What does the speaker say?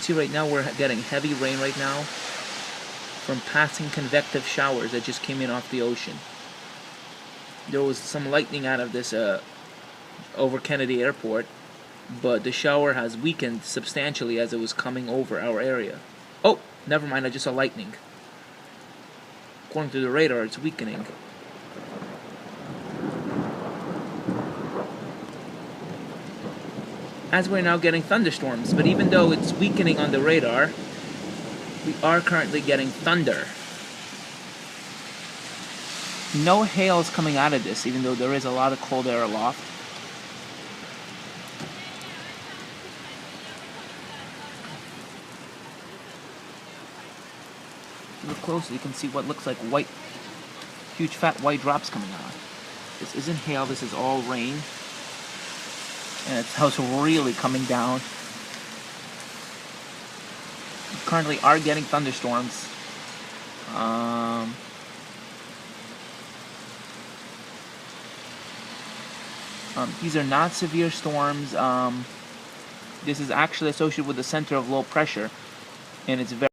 see right now we're getting heavy rain right now from passing convective showers that just came in off the ocean. There was some lightning out of this over Kennedy Airport, but the shower has weakened substantially as it was coming over our area. Oh, never mind, I just saw lightning. According to the radar, it's weakening. As we're now getting thunderstorms, but even though it's weakening on the radar, we are currently getting thunder. No hail is coming out of this, even though there is a lot of cold air aloft. If you look closely, you can see what looks like white, huge fat white drops coming out. This isn't hail, this is all rain. And it's how it's really coming down. We currently are getting thunderstorms. These are not severe storms. This is actually associated with the center of low pressure, and it's very